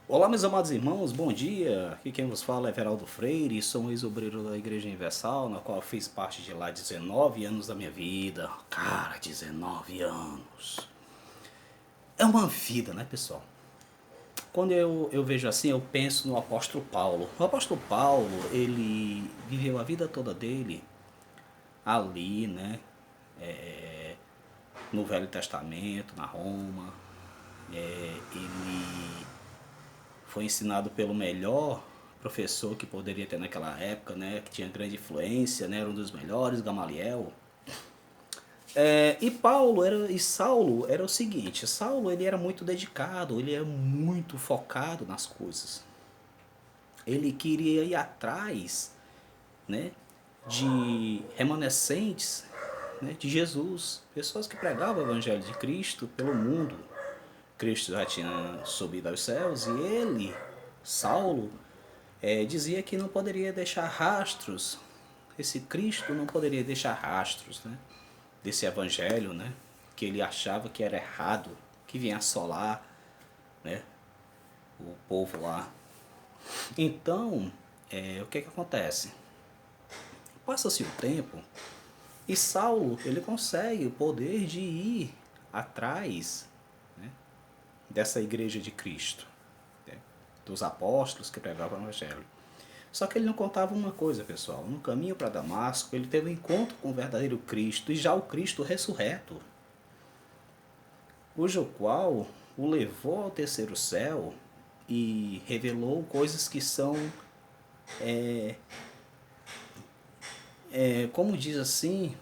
Olá, meus amados irmãos, bom dia. Aqui quem vos fala é Everaldo Freire, sou um ex-obreiro da Igreja Universal, na qual eu fiz parte de lá 19 anos da minha vida. Cara, 19 anos. É uma vida, né, pessoal? Quando eu vejo assim, eu penso no apóstolo Paulo. O apóstolo Paulo, ele viveu a vida toda dele ali, né, no Velho Testamento, na Roma. Ele foi ensinado pelo melhor professor que poderia ter naquela época, né, que tinha grande influência, né, era um dos melhores, Gamaliel. E Saulo era o seguinte, Saulo ele era muito dedicado, ele era muito focado nas coisas. Ele queria ir atrás, né, de remanescentes, né, de Jesus, pessoas que pregavam o evangelho de Cristo pelo mundo. Cristo já tinha subido aos céus e ele, Saulo, dizia que não poderia deixar rastros, esse Cristo não poderia deixar rastros, né, desse evangelho, né, que ele achava que era errado, que vinha assolar, né, o povo lá. Então, o que acontece? Passa-se o tempo e Saulo ele consegue o poder de ir atrás, né, dessa igreja de Cristo, né, dos apóstolos que pregavam o evangelho. Só que ele não contava uma coisa, pessoal. No caminho para Damasco, ele teve um encontro com o verdadeiro Cristo, e já o Cristo ressurreto, cujo qual o levou ao terceiro céu e revelou coisas que são, como diz assim,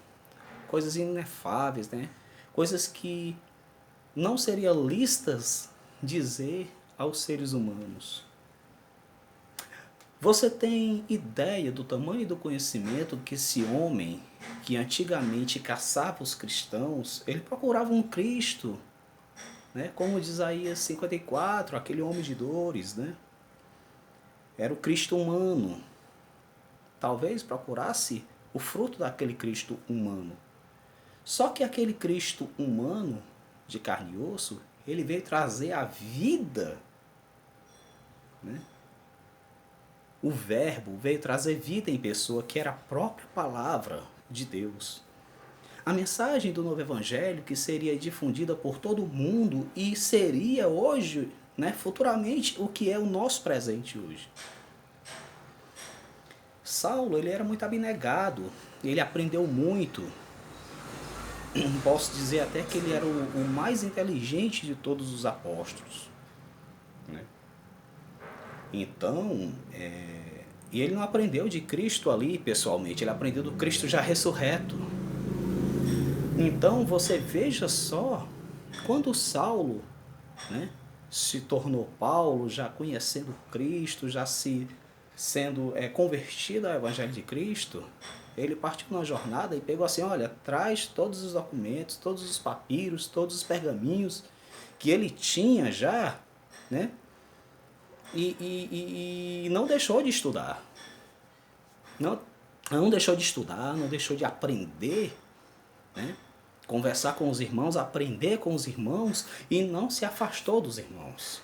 coisas inefáveis, né? Coisas que não seriam listas dizer aos seres humanos. Você tem ideia do tamanho do conhecimento que esse homem, que antigamente caçava os cristãos, ele procurava um Cristo, né? Como diz Isaías 54, aquele homem de dores, né? Era o Cristo humano. Talvez procurasse o fruto daquele Cristo humano. Só que aquele Cristo humano, de carne e osso, ele veio trazer a vida, né? O verbo veio trazer vida em pessoa, que era a própria palavra de Deus. A mensagem do novo evangelho que seria difundida por todo mundo e seria hoje, né, futuramente, o que é o nosso presente hoje. Saulo, ele era muito abnegado, ele aprendeu muito. Posso dizer até que ele era o mais inteligente de todos os apóstolos, né? Então, e ele não aprendeu de Cristo ali pessoalmente, ele aprendeu do Cristo já ressurreto. Então você veja só, quando Saulo, né, se tornou Paulo, já conhecendo Cristo, já se sendo convertido ao Evangelho de Cristo, ele partiu na jornada e pegou assim, olha, traz todos os documentos, todos os papiros, todos os pergaminhos que ele tinha já, né? E não deixou de estudar. Não, não deixou de estudar, não deixou de aprender, né? Conversar com os irmãos, aprender com os irmãos e não se afastou dos irmãos.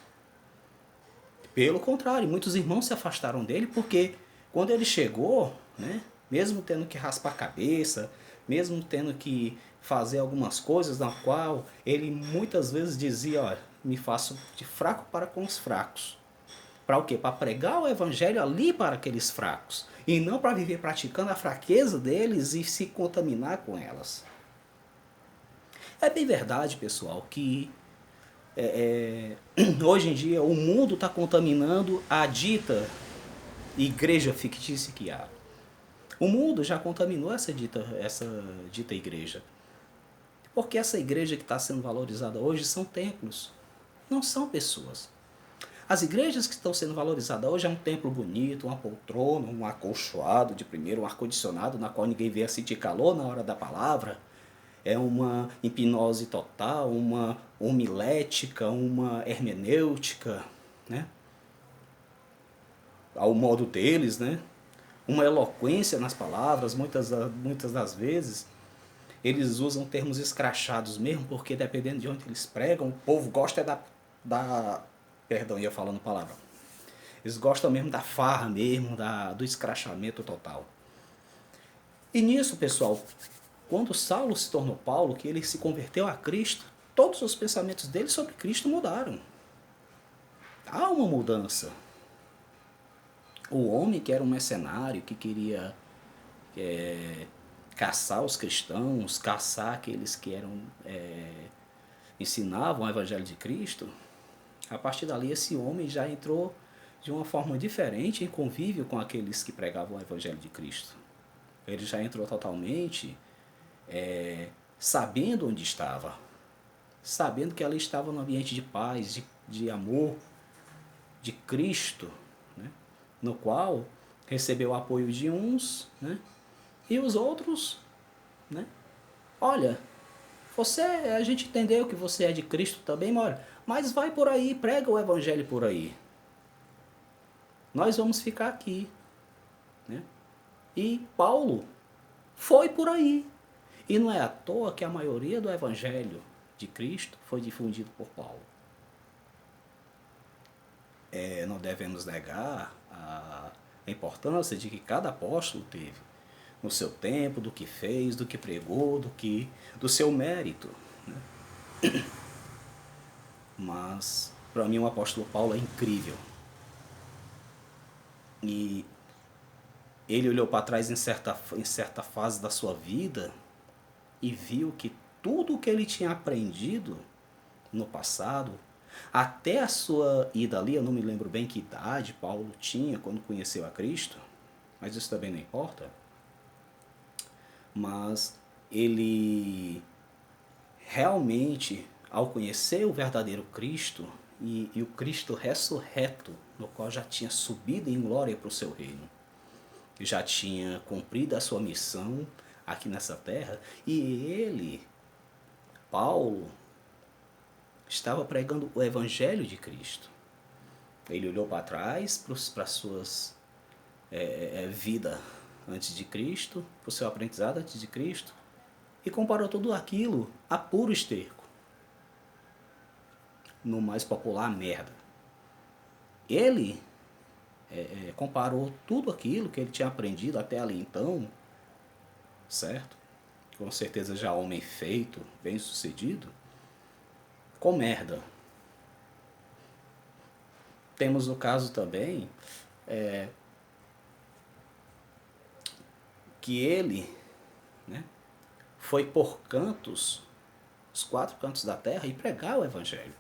Pelo contrário, muitos irmãos se afastaram dele porque quando ele chegou, né, mesmo tendo que raspar a cabeça, mesmo tendo que fazer algumas coisas na qual ele muitas vezes dizia, olha, me faço de fraco para com os fracos. Para o quê? Para pregar o evangelho ali para aqueles fracos. E não para viver praticando a fraqueza deles e se contaminar com elas. É bem verdade, pessoal, que hoje em dia o mundo está contaminando a dita igreja fictícia que há. O mundo já contaminou essa dita igreja. Porque essa igreja que está sendo valorizada hoje são templos, não são pessoas. As igrejas que estão sendo valorizadas hoje é um templo bonito, uma poltrona, um acolchoado de primeiro, um ar-condicionado na qual ninguém vê sentir calor na hora da palavra. É uma hipnose total, uma homilética, uma hermenêutica, né? Ao modo deles, né? Uma eloquência nas palavras, muitas das vezes. Eles usam termos escrachados mesmo, porque dependendo de onde eles pregam, o povo gosta da Perdão, ia falando palavrão. Eles gostam mesmo da farra mesmo, do escrachamento total. E nisso, pessoal, quando Saulo se tornou Paulo, que ele se converteu a Cristo, todos os pensamentos dele sobre Cristo mudaram. Há uma mudança. O homem que era um mercenário, que queria caçar os cristãos, caçar aqueles que ensinavam o evangelho de Cristo, a partir dali esse homem já entrou de uma forma diferente em convívio com aqueles que pregavam o evangelho de Cristo. Ele já entrou totalmente sabendo onde estava, sabendo que ali estava no ambiente de paz, de amor, de Cristo, né? No qual recebeu o apoio de uns, né? E os outros, né? Olha, a gente entendeu que você é de Cristo também, mas vai por aí, prega o evangelho por aí. Nós vamos ficar aqui, né? E Paulo foi por aí. E não é à toa que a maioria do evangelho de Cristo foi difundido por Paulo. Não devemos negar a importância de que cada apóstolo teve no seu tempo, do que fez, do que pregou, do seu mérito, né? Mas para mim o apóstolo Paulo é incrível. E ele olhou para trás em certa fase da sua vida e viu que tudo o que ele tinha aprendido no passado, até a sua ida ali, eu não me lembro bem que idade Paulo tinha quando conheceu a Cristo, mas isso também não importa. Mas ele realmente, ao conhecer o verdadeiro Cristo e o Cristo ressurreto, no qual já tinha subido em glória para o seu reino, já tinha cumprido a sua missão aqui nessa terra, e ele, Paulo, estava pregando o evangelho de Cristo. Ele olhou para trás, para as suas vida antes de Cristo, para o seu aprendizado antes de Cristo, e comparou tudo aquilo a puro esterco. No mais popular, merda. Ele comparou tudo aquilo que ele tinha aprendido até ali então, certo? Com certeza já homem feito, bem sucedido, com merda. Temos o caso também que ele, né, foi por cantos, os 4 cantos da terra, e pregar o evangelho.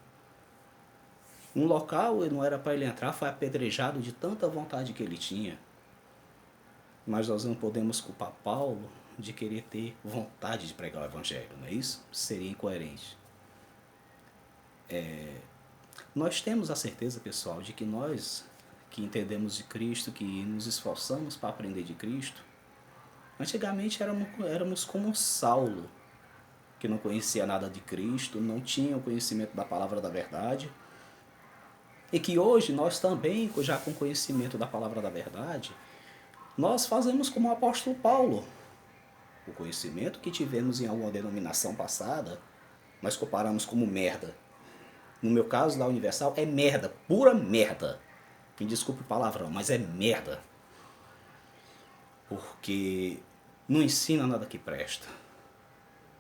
Um local não era para ele entrar, foi apedrejado de tanta vontade que ele tinha. Mas nós não podemos culpar Paulo de querer ter vontade de pregar o evangelho, não é isso? Seria incoerente. Nós temos a certeza, pessoal, de que nós que entendemos de Cristo, que nos esforçamos para aprender de Cristo, antigamente éramos como Saulo, que não conhecia nada de Cristo, não tinha o conhecimento da palavra da verdade, e que hoje nós também, já com conhecimento da palavra da verdade, nós fazemos como o apóstolo Paulo. O conhecimento que tivemos em alguma denominação passada, nós comparamos como merda. No meu caso, da Universal, é merda, pura merda. Me desculpe o palavrão, mas é merda. Porque não ensina nada que presta.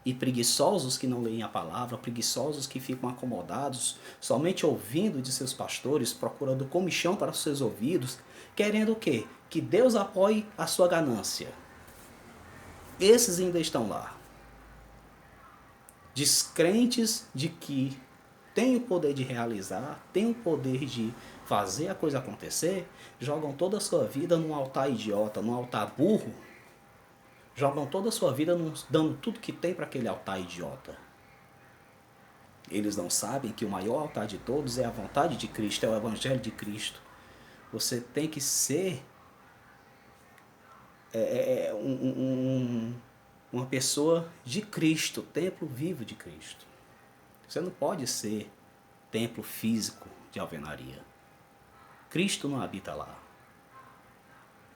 E preguiçosos que não leem a palavra, preguiçosos que ficam acomodados, somente ouvindo de seus pastores, procurando comichão para os seus ouvidos, querendo o quê? Que Deus apoie a sua ganância. Esses ainda estão lá. Descrentes de que tem o poder de realizar, tem o poder de fazer a coisa acontecer, jogam toda a sua vida num altar idiota, num altar burro, jogam toda a sua vida dando tudo que tem para aquele altar idiota. Eles não sabem que o maior altar de todos é a vontade de Cristo, é o evangelho de Cristo. Você tem que ser uma pessoa de Cristo, templo vivo de Cristo. Você não pode ser templo físico de alvenaria. Cristo não habita lá.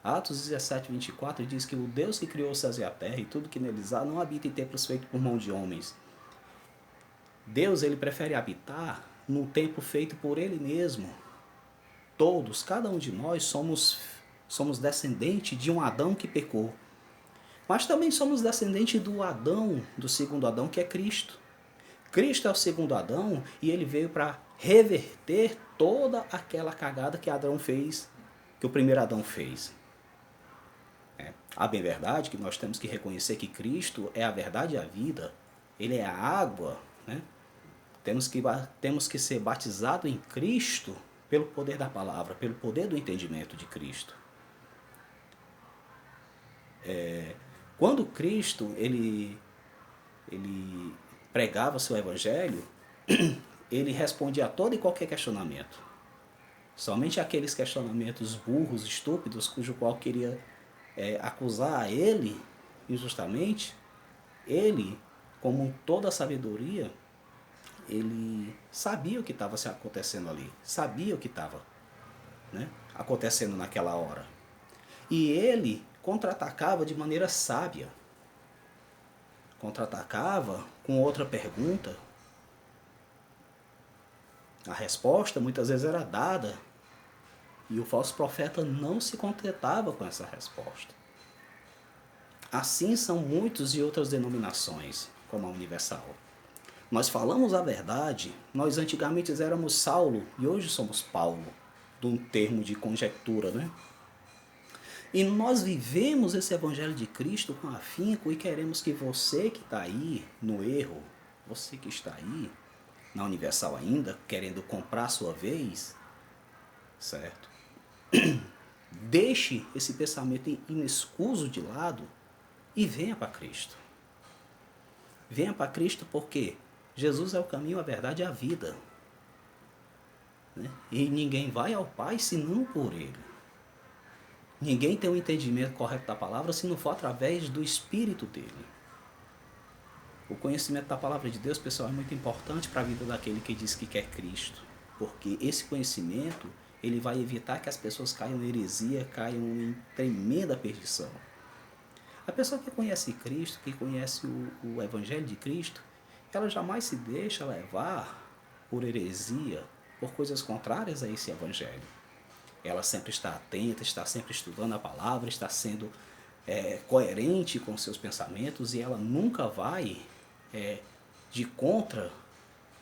Atos 17, 24 diz que o Deus que criou os céus e a terra e tudo que neles há não habita em templos feitos por mão de homens. Deus, ele prefere habitar num tempo feito por Ele mesmo. Todos, cada um de nós, somos descendentes de um Adão que pecou. Mas também somos descendentes do Adão, do segundo Adão, que é Cristo. Cristo é o segundo Adão e ele veio para reverter toda aquela cagada que Adão fez, que o primeiro Adão fez. A bem verdade que nós temos que reconhecer que Cristo é a verdade e a vida. Ele é a água, né? Temos que ser batizados em Cristo pelo poder da palavra, pelo poder do entendimento de Cristo. Quando Cristo ele pregava seu evangelho, ele respondia a todo e qualquer questionamento. Somente aqueles questionamentos burros, estúpidos, cujo qual queria acusar ele injustamente, ele, como toda a sabedoria, ele sabia o que estava acontecendo ali, sabia o que estava, né, acontecendo naquela hora. E ele contra-atacava de maneira sábia. Contra-atacava com outra pergunta. A resposta muitas vezes era dada e o falso profeta não se contentava com essa resposta. Assim são muitos e outras denominações, como a Universal. Nós falamos a verdade, nós antigamente éramos Saulo e hoje somos Paulo, de um termo de conjectura, né? E nós vivemos esse evangelho de Cristo com afinco e queremos que você que está aí no erro, você que está aí na Universal ainda, querendo comprar a sua vez, certo? Deixe esse pensamento inescuso de lado e venha para Cristo. Venha para Cristo porque Jesus é o caminho, a verdade e a vida. Né? E ninguém vai ao Pai senão por Ele. Ninguém tem o entendimento correto da palavra se não for através do Espírito dele. O conhecimento da palavra de Deus, pessoal, é muito importante para a vida daquele que diz que quer Cristo. Porque esse conhecimento, ele vai evitar que as pessoas caiam em heresia, caiam em tremenda perdição. A pessoa que conhece Cristo, que conhece o Evangelho de Cristo, ela jamais se deixa levar por heresia, por coisas contrárias a esse Evangelho. Ela sempre está atenta, está sempre estudando a palavra, está sendo coerente com seus pensamentos e ela nunca vai de contra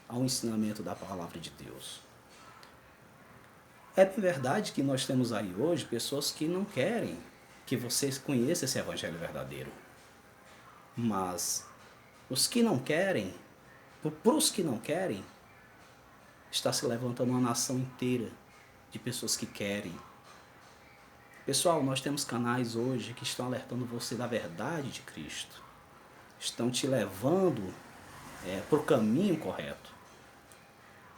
ao ensinamento da palavra de Deus. É bem verdade que nós temos aí hoje pessoas que não querem que vocês conheçam esse evangelho verdadeiro. Mas os que não querem, para os que não querem, está se levantando uma nação inteira de pessoas que querem. Pessoal, nós temos canais hoje que estão alertando você da verdade de Cristo. Estão te levando para o caminho correto.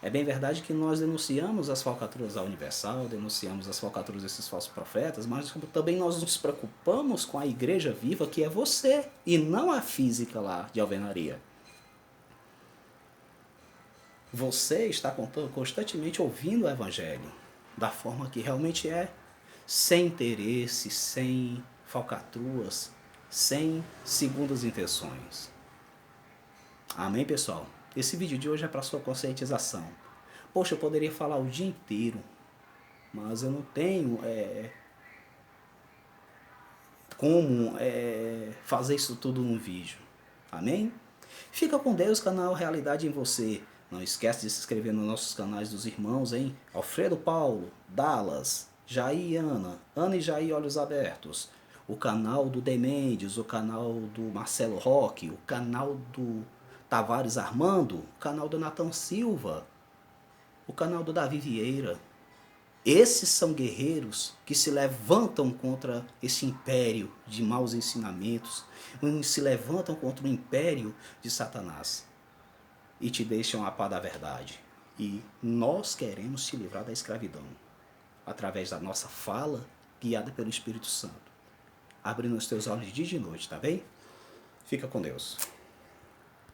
É bem verdade que nós denunciamos as falcatruas da Universal, denunciamos as falcatruas desses falsos profetas, mas também nós nos preocupamos com a igreja viva, que é você, e não a física lá de alvenaria. Você está constantemente ouvindo o Evangelho, da forma que realmente é, sem interesse, sem falcatruas, sem segundas intenções. Amém, pessoal? Esse vídeo de hoje é para sua conscientização. Poxa, eu poderia falar o dia inteiro, mas eu não tenho como fazer isso tudo num vídeo. Amém? Fica com Deus, canal Realidade em Você. Não esquece de se inscrever nos nossos canais dos irmãos, hein? Alfredo Paulo, Dallas, Jair e Ana, Ana e Jair Olhos Abertos, o canal do Demendes, o canal do Marcelo Roque, o canal do Tavares Armando, o canal do Nathan Silva, o canal do Davi Vieira. Esses são guerreiros que se levantam contra esse império de maus ensinamentos, se levantam contra o império de Satanás e te deixam a par da verdade. E nós queremos te livrar da escravidão através da nossa fala guiada pelo Espírito Santo, abrindo os teus olhos de dia e de noite, tá bem? Fica com Deus.